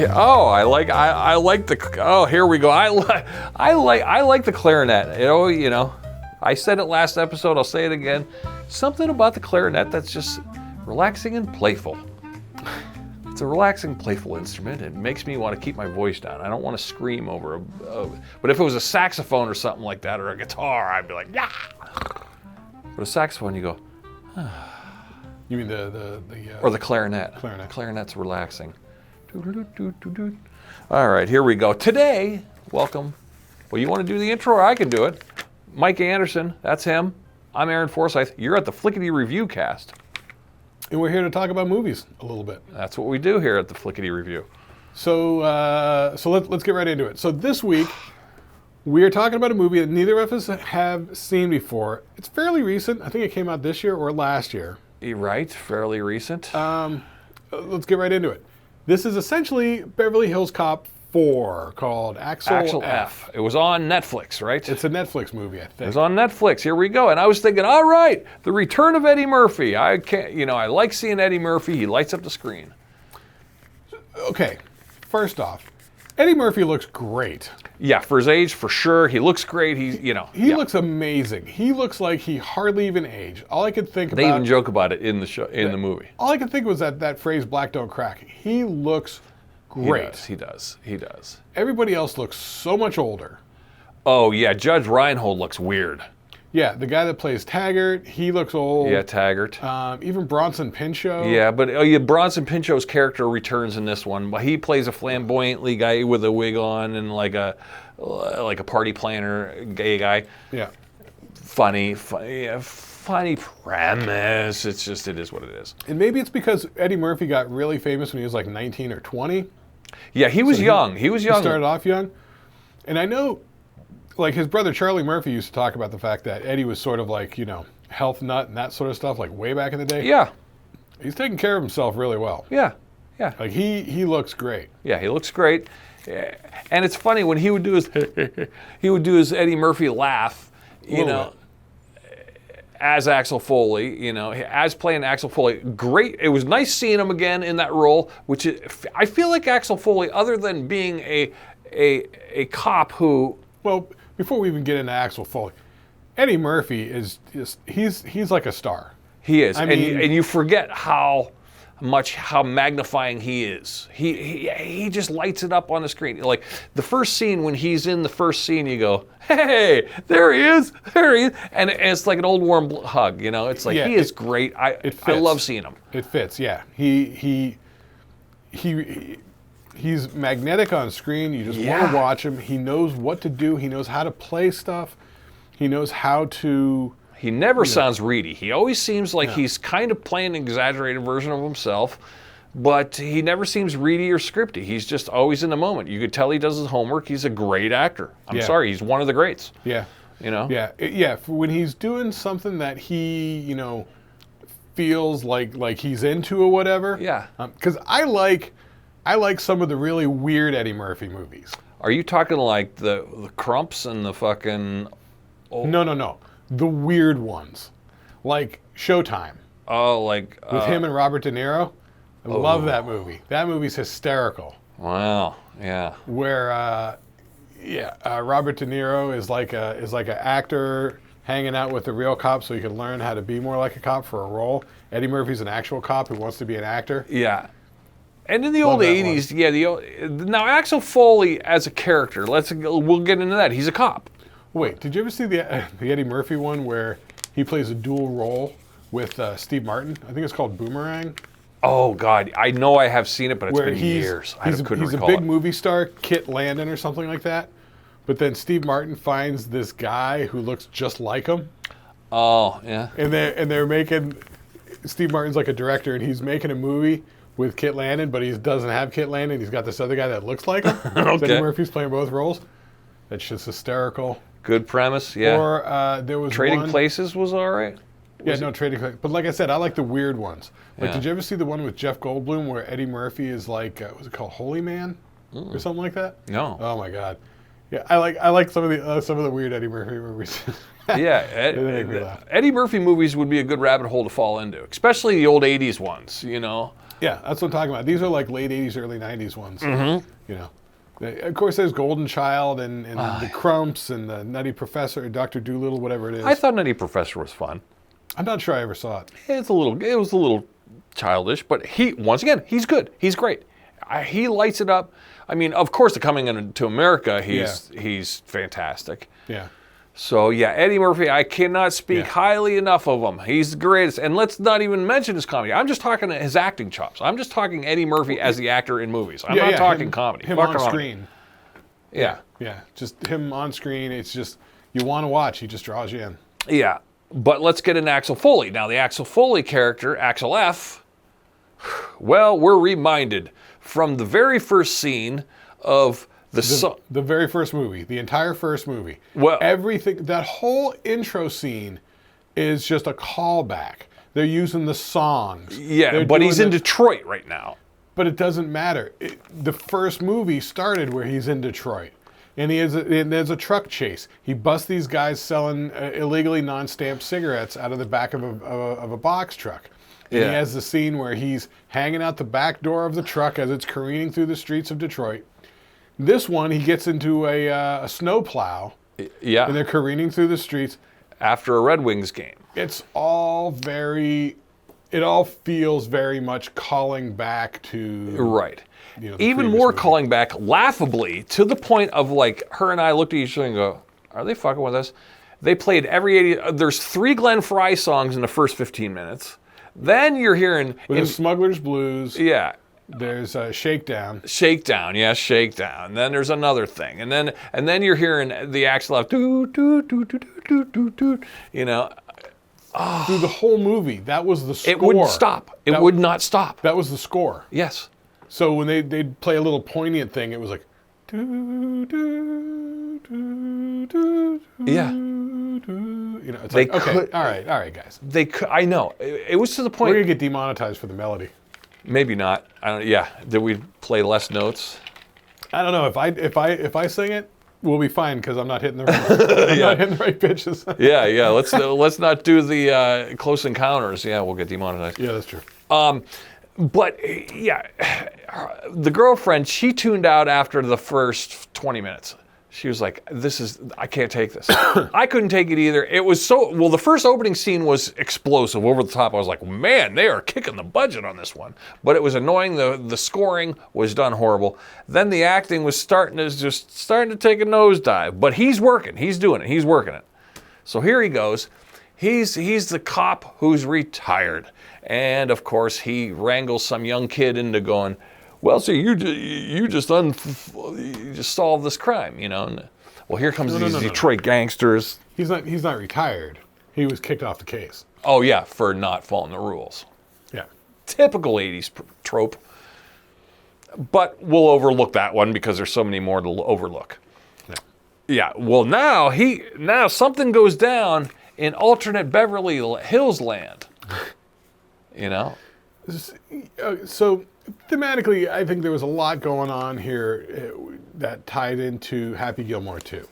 Oh, I like the. Oh, here we go. I like the clarinet. You know, I said it last episode. I'll say it again. Something about the clarinet that's just relaxing and playful. It's a relaxing, playful instrument. It makes me want to keep my voice down. I don't want to scream over but if it was a saxophone or something like that, or a guitar, I'd be like, yeah. But a saxophone, you go. You mean or the clarinet. Clarinet. Clarinet's relaxing. All right, here we go. Today, welcome. Well, you want to do the intro, or I can do it. Mike Anderson, that's him. I'm Aaron Forsyth. You're at the Flicketty Review Cast. And we're here to talk about movies a little bit. That's what we do here at the Flicketty Review. So let's get right into it. So this week, we are talking about a movie that neither of us have seen before. It's fairly recent. I think it came out this year or last year. You're right, fairly recent. Let's get right into it. This is essentially Beverly Hills Cop 4, called Axel F. It was on Netflix, right? It's a Netflix movie, I think. It was on Netflix. Here we go. And I was thinking, all right, the return of Eddie Murphy. I like seeing Eddie Murphy. He lights up the screen. Okay, first off, Eddie Murphy looks great. Yeah, for his age, for sure. He looks great. He looks amazing. He looks like he hardly even aged. All I could think They even joke about it in the show, in the movie. All I could think was that phrase, black don't crack. He looks great. He does. Everybody else looks so much older. Oh, yeah, Judge Reinhold looks weird. Yeah, the guy that plays Taggart, he looks old. Yeah, Taggart. Even Bronson Pinchot. Yeah, but Bronson Pinchot's character returns in this one. He plays a flamboyantly guy with a wig on and like a party planner, gay guy. Yeah. Funny premise. It is what it is. And maybe it's because Eddie Murphy got really famous when he was like 19 or 20. Yeah, he was young. He was young. He started off young. And I know, like, his brother Charlie Murphy used to talk about the fact that Eddie was sort of like, health nut and that sort of stuff, like way back in the day. Yeah. He's taking care of himself really well. Yeah. Like, he looks great. Yeah, he looks great. And it's funny when he would do his Eddie Murphy laugh, as Axel Foley, as playing Axel Foley. Great. It was nice seeing him again in that role, I feel like Axel Foley, other than being a cop who... Well, before we even get into Axel Foley, Eddie Murphy he's like a star. He is. And you forget how magnifying he is. He just lights it up on the screen. Like the first scene, when he's in the first scene, you go, hey, there he is. And it's like an old warm hug, It's like, he is great. I love seeing him. It fits, yeah. He's magnetic on screen. You just want to watch him. He knows what to do. He knows how to play stuff. He knows how to... He never sounds reedy. He always seems like he's kind of playing an exaggerated version of himself, but he never seems reedy or scripty. He's just always in the moment. You could tell he does his homework. He's a great actor. I'm sorry, he's one of the greats. Yeah. Yeah. When he's doing something that he, feels like he's into or whatever. Yeah. Because I like some of the really weird Eddie Murphy movies. Are you talking like the Crumps and the fucking... No. The weird ones. Like Showtime. Oh, like... with him and Robert De Niro. I love that movie. That movie's hysterical. Wow, yeah. Where, Robert De Niro is like an actor hanging out with the real cop so he can learn how to be more like a cop for a role. Eddie Murphy's an actual cop who wants to be an actor. Yeah. And in the old 80s, now Axel Foley as a character, we'll get into that. He's a cop. Wait, did you ever see the Eddie Murphy one where he plays a dual role with Steve Martin? I think it's called Boomerang. Oh, God. I know I have seen it, but it's been years. He's a big movie star, Kit Landon or something like that. But then Steve Martin finds this guy who looks just like him. Oh, yeah. And they're making... Steve Martin's like a director, and he's making a movie with Kit Landon, but he doesn't have Kit Landon. He's got this other guy that looks like him. Okay. Eddie Murphy's playing both roles. That's just hysterical. Good premise, yeah. Or there was Trading Places was all right. Trading Places. But like I said, I like the weird ones. Like, Yeah. did you ever see the one with Jeff Goldblum where Eddie Murphy is like, was it called Holy Man or something like that? No. Oh my God. Yeah, I like some of the weird Eddie Murphy movies. Yeah, Eddie Murphy movies would be a good rabbit hole to fall into, especially the old '80s ones. Yeah, that's what I'm talking about. These are like late 80s, early 90s ones. Mm-hmm. You know. Of course, there's Golden Child and the Crumps and the Nutty Professor, Dr. Dolittle, whatever it is. I thought Nutty Professor was fun. I'm not sure I ever saw it. It was a little childish, but once again, he's good. He's great. He lights it up. I mean, of course, coming into America, he's fantastic. Yeah. So, yeah, Eddie Murphy, I cannot speak highly enough of him. He's the greatest. And let's not even mention his comedy. I'm just talking his acting chops. I'm just talking Eddie Murphy as the actor in movies. I'm not talking comedy. Him on screen. Yeah. Yeah, just him on screen. It's just, you want to watch. He just draws you in. Yeah. But let's get into Axel Foley. Now, the Axel Foley character, Axel F., well, we're reminded from the very first scene of the very first movie, the entire first movie. Well, everything, that whole intro scene is just a callback. They're using the songs. Yeah, but he's in Detroit right now. But it doesn't matter. The first movie started where he's in Detroit. And there's a truck chase. He busts these guys selling illegally non-stamped cigarettes out of the back of a box truck. And he has the scene where he's hanging out the back door of the truck as it's careening through the streets of Detroit. This one, he gets into a snowplow. Yeah. And they're careening through the streets. After a Red Wings game. It all feels very much calling back to... Right. You know, even more calling back, laughably, to the point of like, her and I looked at each other and go, are they fucking with us? They played every 80... There's 3 Glenn Frey songs in the first 15 minutes. Then you're hearing... With Smuggler's Blues. Yeah. There's Shakedown. Shakedown, yes, Shakedown. Then there's another thing, and then you're hearing the Axel F. Do do do do do do do. You know, through the whole movie, that was the score. It wouldn't stop. It would not stop. That was the score. Yes. So when they'd play a little poignant thing, it was like, do do do do. Yeah. You know, it's like, okay, all right, guys. They could. I know. It was to the point. We're gonna get demonetized for the melody. Maybe not. I don't. Yeah. Did we play less notes? I don't know. If I sing it, we'll be fine because I'm not hitting the right, not hitting the right pitches. Yeah. Let's not do the Close Encounters. Yeah, we'll get demonetized. Yeah, that's true. But yeah, the girlfriend, she tuned out after the first 20 minutes. She was like, I can't take this. I couldn't take it either. It was the first opening scene was explosive, over the top. I was like, man, they are kicking the budget on this one. But it was annoying. The scoring was done horrible. Then the acting was starting to take a nosedive. But he's working. He's doing it. He's working it. So here he goes. He's the cop who's retired. And of course, he wrangles some young kid into going, well, see, you just solved this crime, you know. And, well, here comes these Detroit gangsters. He's not retired. He was kicked off the case. Oh yeah, for not following the rules. Yeah. Typical 80s trope. But we'll overlook that one because there's so many more to overlook. Yeah. Yeah. Well, now something goes down in alternate Beverly Hills land. You know. So thematically, I think there was a lot going on here that tied into Happy Gilmore 2.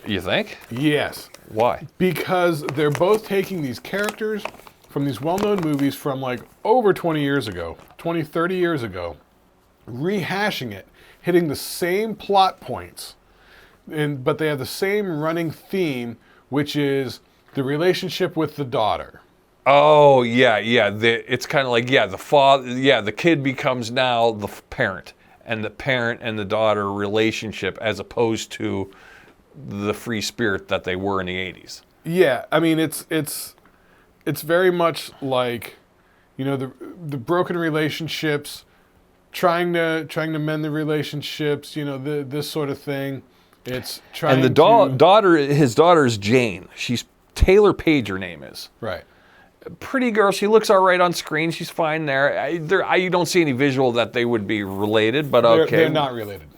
You think? Yes. Why? Because they're both taking these characters from these well-known movies from like over 20 years ago, 20, 30 years ago, rehashing it, hitting the same plot points, but they have the same running theme, which is the relationship with the daughter. Oh, yeah. It's kind of like, the father, the kid becomes now the parent and the daughter relationship as opposed to the free spirit that they were in the 80s. Yeah, I mean, it's very much like, you know, the broken relationships, trying to mend the relationships, you know, this sort of thing. It's trying. And his daughter's Jane. She's Taylor Page, her name is. Right. Pretty girl. She looks all right on screen. She's fine there. I don't see any visual that they would be related, but okay. They're not related.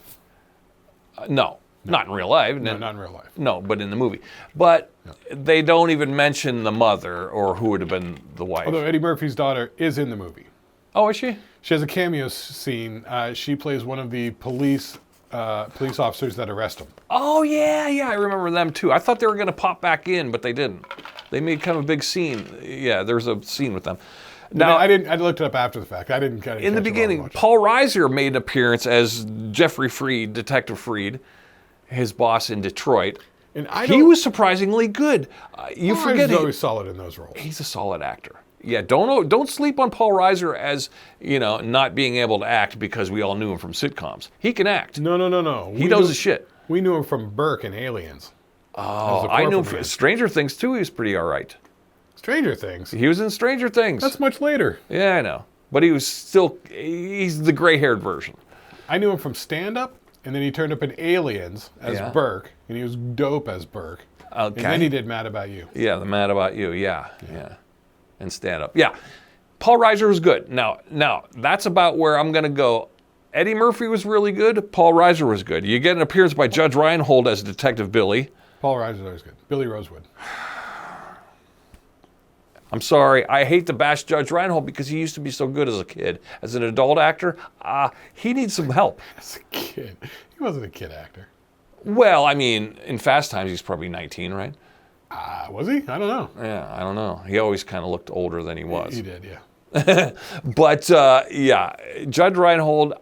No, not in real life. No, not in real life. No, but in the movie. But they don't even mention the mother or who would have been the wife. Although Eddie Murphy's daughter is in the movie. Oh, is she? She has a cameo scene. She plays one of the police officers that arrest him. Oh, yeah, I remember them too. I thought they were going to pop back in, but they didn't. They made kind of a big scene. Yeah, there's a scene with them. Now I didn't. I looked it up after the fact. I didn't. In the beginning, Paul Reiser made an appearance as Jeffrey Freed, Detective Freed, his boss in Detroit. And he was surprisingly good. You forget he's always solid in those roles. He's a solid actor. Yeah, don't sleep on Paul Reiser as, not being able to act because we all knew him from sitcoms. He can act. No. He knows his shit. We knew him from Burke and Aliens. Oh, I knew him from Stranger Things too. He was pretty all right. Stranger Things? He was in Stranger Things. That's much later. Yeah, I know. But he's the gray-haired version. I knew him from Stand Up, and then he turned up in Aliens as Burke, and he was dope as Burke. Okay. And then he did Mad About You. Yeah, the Mad About You, yeah. And Stand Up. Yeah. Paul Reiser was good. Now, that's about where I'm going to go. Eddie Murphy was really good. Paul Reiser was good. You get an appearance by Judge Reinhold as Detective Billy. Paul Reiser's always good. Billy Rosewood. I'm sorry. I hate to bash Judge Reinhold because he used to be so good as a kid. As an adult actor, he needs some help. As a kid. He wasn't a kid actor. Well, I mean, in Fast Times, he's probably 19, right? Was he? I don't know. Yeah, I don't know. He always kind of looked older than he was. He did, yeah. But, Judge Reinhold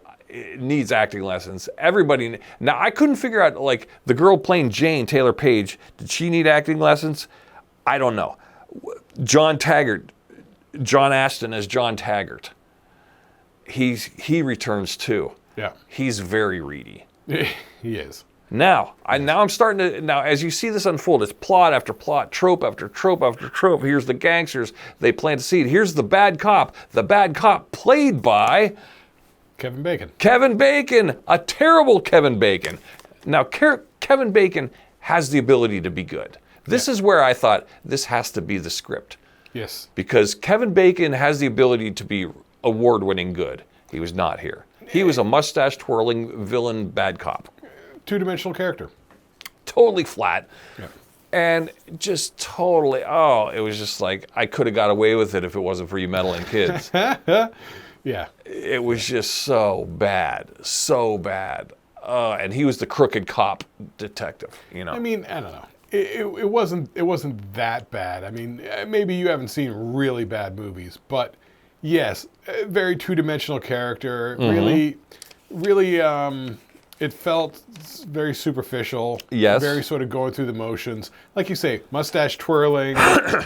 needs acting lessons. Everybody. Now, I couldn't figure out, like, the girl playing Jane, Taylor Page, did she need acting lessons? I don't know. John Taggart, John Astin as John Taggart. He returns too. Yeah. He's very reedy. He is. Now I'm starting to, as you see this unfold, it's plot after plot, trope after trope after trope. Here's the gangsters, they plant a seed. Here's the bad cop played by Kevin Bacon. Kevin Bacon, a terrible Kevin Bacon. Now, Kevin Bacon has the ability to be good. This is where I thought this has to be the script. Yes. Because Kevin Bacon has the ability to be award-winning good. He was not here. He was a mustache-twirling villain bad cop. Two-dimensional character. Totally flat. Yeah. And just totally, it was just like, I could have got away with it if it wasn't for you meddling kids. Yeah. It was just so bad. So bad. And he was the crooked cop detective, I mean, I don't know. It wasn't that bad. I mean, maybe you haven't seen really bad movies, but yes, a very two-dimensional character. Mm-hmm. Really, it felt very superficial. Yes. Very sort of going through the motions. Like you say, mustache twirling, not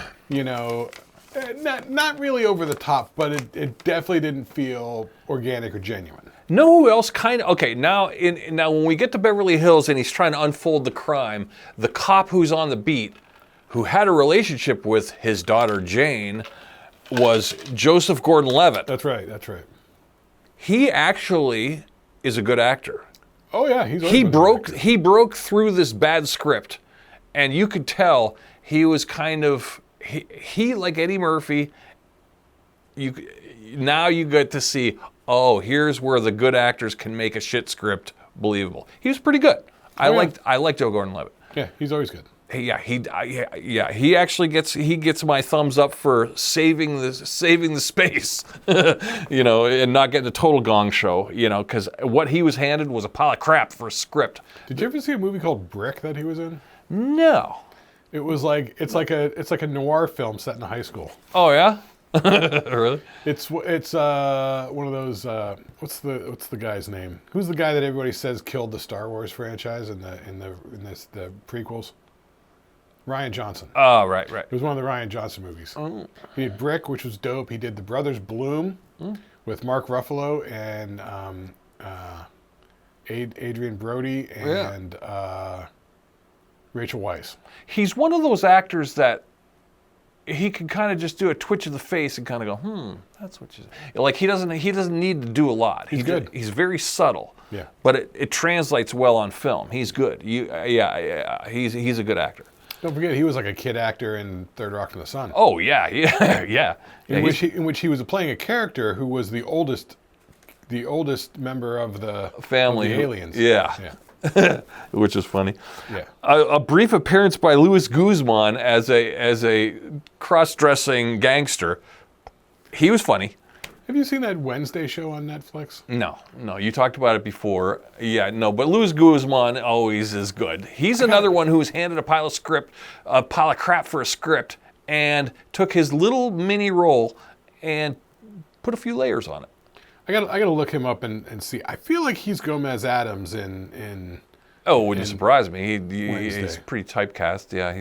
really over the top, but it definitely didn't feel organic or genuine. Know who else kind of... Okay, now when we get to Beverly Hills and he's trying to unfold the crime, the cop who's on the beat, who had a relationship with his daughter Jane, was Joseph Gordon-Levitt. That's right. He actually is a good actor. Oh yeah, he broke through this bad script, and you could tell he was kind of he like Eddie Murphy. Now you get to see, here's where the good actors can make a shit script believable. He was pretty good. I liked Joe Gordon-Levitt. Yeah, he's always good. He actually gets my thumbs up for saving the space, and not getting a total gong show, because what he was handed was a pile of crap for a script. Did you ever see a movie called Brick that he was in? No. It was like it's like a noir film set in a high school. Oh yeah. Really? It's one of those. What's the guy's name? Who's the guy that everybody says killed the Star Wars franchise in the prequels? Ryan Johnson. Oh, right. It was one of the Ryan Johnson movies. Oh. He did Brick, which was dope. He did The Brothers Bloom with Mark Ruffalo and Adrian Brody and Rachel Weisz. He's one of those actors that he can kind of just do a twitch of the face and kind of go, that's what you... Like, he doesn't need to do a lot. He's good. He's very subtle. Yeah. But it translates well on film. He's good. He's a good actor. Don't forget, he was like a kid actor in Third Rock from the Sun. Oh, yeah. In which he was playing a character who was the oldest member of the family, of the aliens. Yeah. Which is funny. Yeah. A brief appearance by Luis Guzman as a cross-dressing gangster. He was funny. Have you seen that Wednesday show on Netflix? No. You talked about it before. Yeah, no, but Luis Guzman always is good. He's another one who was handed a pile of crap for a script, and took his little mini role and put a few layers on it. I gotta look him up and see. I feel like he's Gomez Adams in Oh, it wouldn't surprise me. He's pretty typecast. Yeah,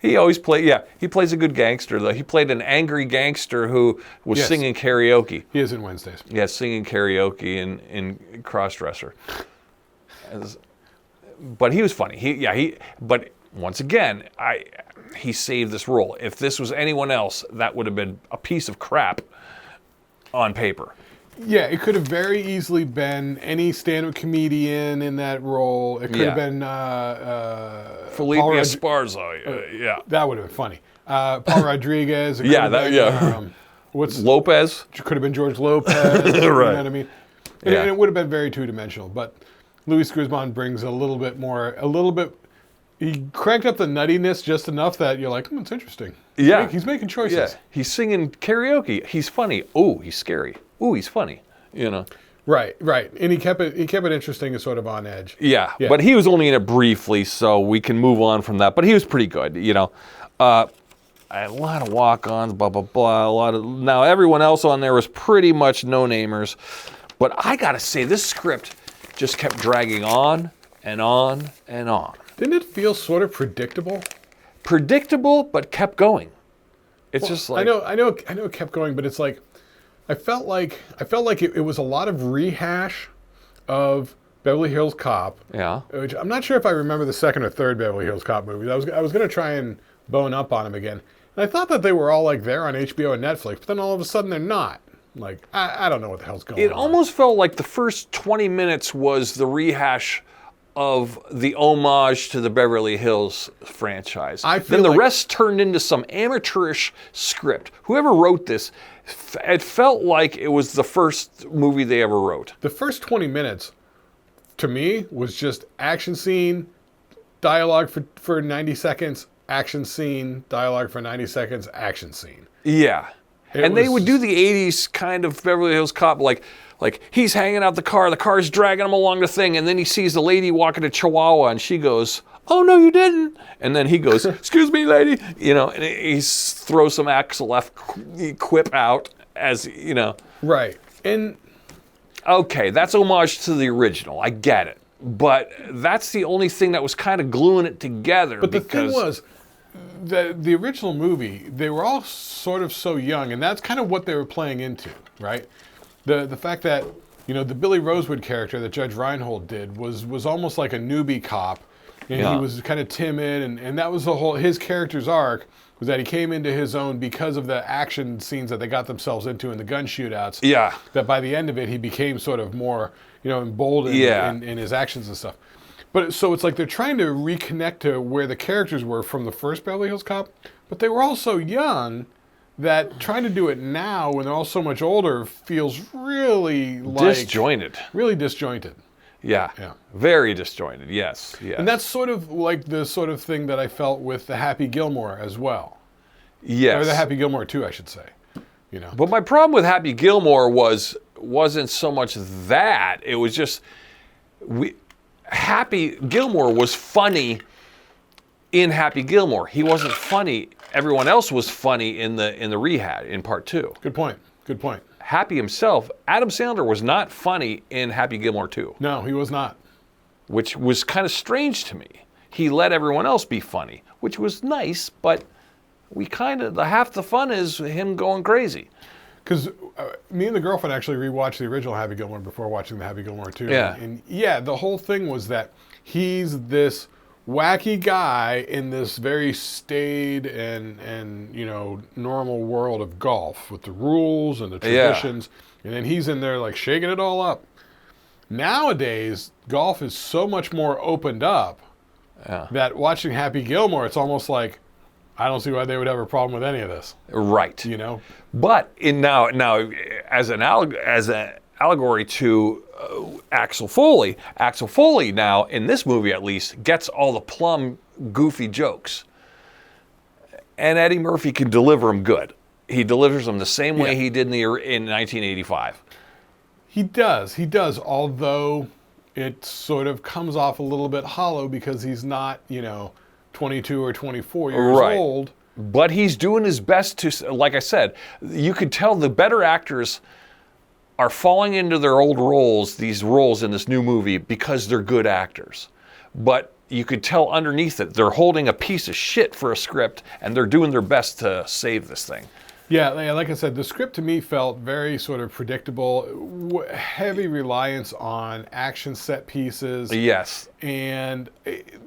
he always he plays a good gangster, though. He played an angry gangster who was singing karaoke. He is in Wednesdays. Yeah, singing karaoke in Crossdresser. But he was funny. But once again, he saved this role. If this was anyone else, that would have been a piece of crap on paper. Yeah, it could have very easily been any stand-up comedian in that role. It could have been Felipe Esparza. Yeah, that would have been funny. Paul Rodriguez. What's Lopez? Could have been George Lopez. Right. You know what I mean? And it would have been very two-dimensional. But Luis Guzman brings a little bit. He cranked up the nuttiness just enough that you're like, it's interesting. Yeah. He's making choices. Yeah. He's singing karaoke. He's funny. Oh, he's scary. Oh, he's funny. You know. Right. And he kept it interesting and sort of on edge. Yeah. But he was only in it briefly, so we can move on from that. But he was pretty good, you know. A lot of walk-ons, blah, blah, blah. Now, everyone else on there was pretty much no-namers. But I got to say, this script just kept dragging on and on and on. Didn't it feel sort of predictable? Predictable, but kept going. It's just like I know it kept going, but it's like I felt like it was a lot of rehash of Beverly Hills Cop. Yeah. Which I'm not sure if I remember the second or third Beverly Hills Cop movie. I was going to try and bone up on them again, and I thought that they were all like there on HBO and Netflix, but then all of a sudden they're not. Like I don't know what the hell's going on. It almost felt like the first 20 minutes was the rehash of the homage to the Beverly Hills franchise. Then the rest turned into some amateurish script. Whoever wrote this, it felt like it was the first movie they ever wrote. The first 20 minutes, to me, was just action scene, dialogue for 90 seconds, action scene, dialogue for 90 seconds, action scene. Yeah. They would do the 80s kind of Beverly Hills Cop, like he's hanging out the car's dragging him along the thing, and then he sees the lady walking a Chihuahua, and she goes, "Oh, no, you didn't." And then he goes, "Excuse me, lady." You know, and he throws some Axel F quip out as, you know. Right. And okay, that's homage to the original. I get it. But that's the only thing that was kind of gluing it together. But the thing was, the original movie, they were all sort of so young, and that's kind of what they were playing into, right? The fact that, you know, the Billy Rosewood character that Judge Reinhold did was almost like a newbie cop, and he was kind of timid, and that was his character's arc, was that he came into his own because of the action scenes that they got themselves into in the gun shootouts. Yeah. That by the end of it, he became sort of more, you know, emboldened in his actions and stuff. But so it's like they're trying to reconnect to where the characters were from the first Beverly Hills Cop, but they were all so young that trying to do it now when they're all so much older feels really disjointed. Really disjointed. Yeah. Very disjointed. Yes. And that's sort of like the sort of thing that I felt with the Happy Gilmore as well. Yes. Or the Happy Gilmore 2, I should say. You know. But my problem with Happy Gilmore wasn't so much that. It was just Happy Gilmore was funny in Happy Gilmore. He wasn't funny. Everyone else was funny in the Rehab in part 2. Good point. Happy himself, Adam Sandler was not funny in Happy Gilmore 2. No, he was not. Which was kind of strange to me. He let everyone else be funny, which was nice, but half the fun is him going crazy. Because me and the girlfriend actually rewatched the original Happy Gilmore before watching the Happy Gilmore 2. Yeah. And the whole thing was that he's this wacky guy in this very staid and you know, normal world of golf with the rules and the traditions. And then he's in there like shaking it all up. Nowadays, golf is so much more opened up that watching Happy Gilmore, it's almost like, I don't see why they would have a problem with any of this. Right. You know? But now as an allegory to Axel Foley now, in this movie at least, gets all the plumb, goofy jokes. And Eddie Murphy can deliver them good. He delivers them the same way he did in 1985. He does, although it sort of comes off a little bit hollow because he's not, you know, 22 or 24 years old. But he's doing his best to, like I said, you could tell the better actors are falling into their old roles, these roles in this new movie, because they're good actors. But you could tell underneath it, they're holding a piece of shit for a script, and they're doing their best to save this thing. Yeah, like I said, the script to me felt very sort of predictable, heavy reliance on action set pieces. Yes. And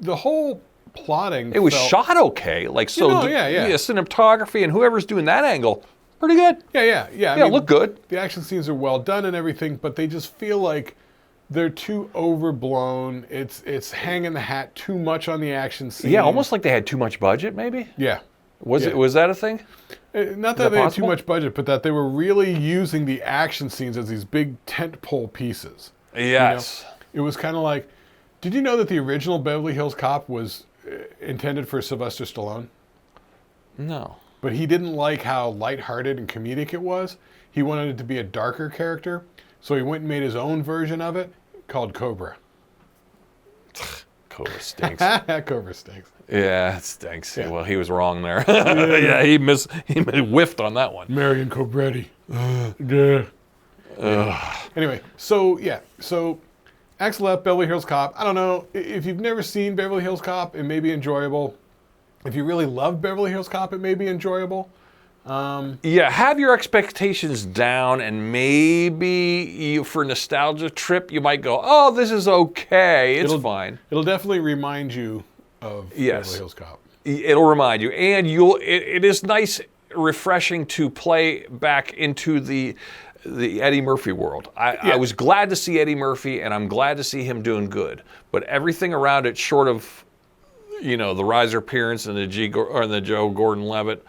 the whole plotting It was shot okay. Like, so yeah. the cinematography and whoever's doing that angle, pretty good. Yeah. I mean, look good. The action scenes are well done and everything, but they just feel like they're too overblown. It's hanging the hat too much on the action scene. Yeah, almost like they had too much budget, maybe? Yeah. Was that a thing? Not that they had too much budget, but that they were really using the action scenes as these big tentpole pieces. Yes. You know? It was kind of like, did you know that the original Beverly Hills Cop was intended for Sylvester Stallone? No. But he didn't like how lighthearted and comedic it was. He wanted it to be a darker character, so he went and made his own version of it called Cobra. Cobra stinks. Cobra stinks. Yeah, it stinks. Yeah. Well, he was wrong there. Yeah, he whiffed on that one. Marion Cobretti. Anyway, so Axel F, Beverly Hills Cop. I don't know, if you've never seen Beverly Hills Cop, it may be enjoyable. If you really love Beverly Hills Cop, it may be enjoyable. Yeah, have your expectations down, and maybe for nostalgia trip, you might go, "Oh, this is okay. It's fine." It'll definitely remind you of Beverly Hills Cop. It'll remind you, and it is nice, refreshing to play back into the Eddie Murphy world. I was glad to see Eddie Murphy, and I'm glad to see him doing good. But everything around it, short of, the riser appearance and the Joe Gordon-Levitt,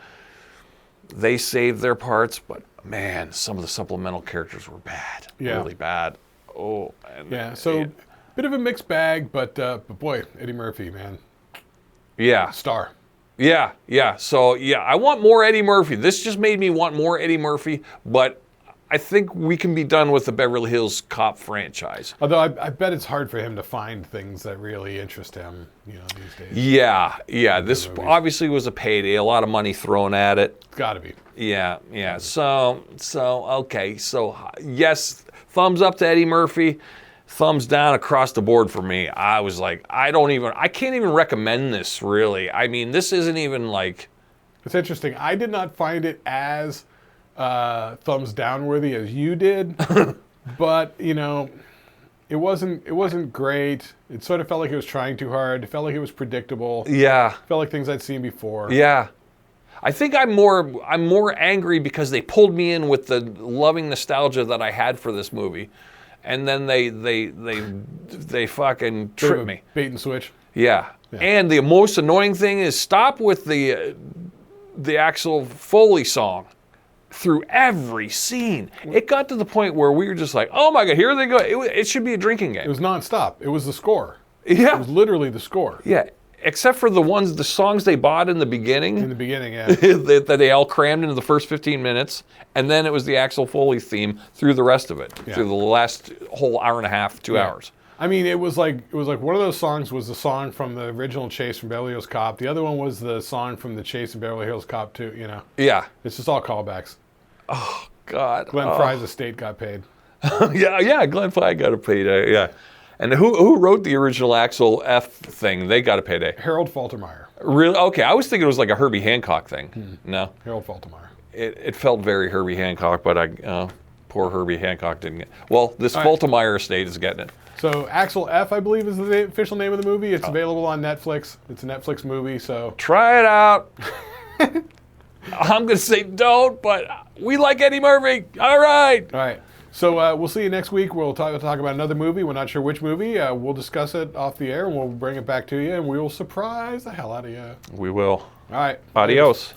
they saved their parts. But man, some of the supplemental characters were bad, really bad. Oh, bit of a mixed bag, but boy, Eddie Murphy, man. Yeah. Star. Yeah. So, I want more Eddie Murphy. This just made me want more Eddie Murphy, but I think we can be done with the Beverly Hills Cop franchise. Although I bet it's hard for him to find things that really interest him, these days. Yeah. This obviously was a payday, a lot of money thrown at it. It's got to be. Yeah. So, okay. So, yes, thumbs up to Eddie Murphy. Thumbs down across the board for me. I was like, I can't even recommend this, really. I mean, this isn't even like... It's interesting. I did not find it as thumbs down worthy as you did, but, it wasn't great. It sort of felt like it was trying too hard. It felt like it was predictable. Yeah. It felt like things I'd seen before. Yeah. I think I'm more angry because they pulled me in with the loving nostalgia that I had for this movie. And then they fucking tripped me. Bait and switch. Yeah. And the most annoying thing is stop with the Axel Foley song through every scene. It got to the point where we were just like, oh my God, here they go. It should be a drinking game. It was nonstop. It was the score. Yeah. It was literally the score. Yeah. Except for the songs they bought in the beginning. In the beginning, yeah. that they all crammed into the first 15 minutes. And then it was the Axel Foley theme through the rest of it. Yeah. Through the last whole hour and a half, 2 hours. I mean, it was like one of those songs was the song from the original Chase from Beverly Hills Cop. The other one was the song from the Chase in Beverly Hills Cop 2, Yeah. It's just all callbacks. Oh, God. Glenn Fry's estate got paid. yeah, Glenn Fry got a payday, yeah. And who wrote the original Axel F thing? They got a payday. Harold Faltermeyer. Really? Okay, I was thinking it was like a Herbie Hancock thing. No. Harold Faltermeyer. It felt very Herbie Hancock, but poor Herbie Hancock didn't get. Well, this Faltermeyer estate is getting it. So Axel F, I believe, is the official name of the movie. It's available on Netflix. It's a Netflix movie, so try it out. I'm gonna say don't, but we like Eddie Murphy. All right. All right. So we'll see you next week. We'll talk about another movie. We're not sure which movie. We'll discuss it off the air, and we'll bring it back to you, and we will surprise the hell out of you. We will. All right. Adios.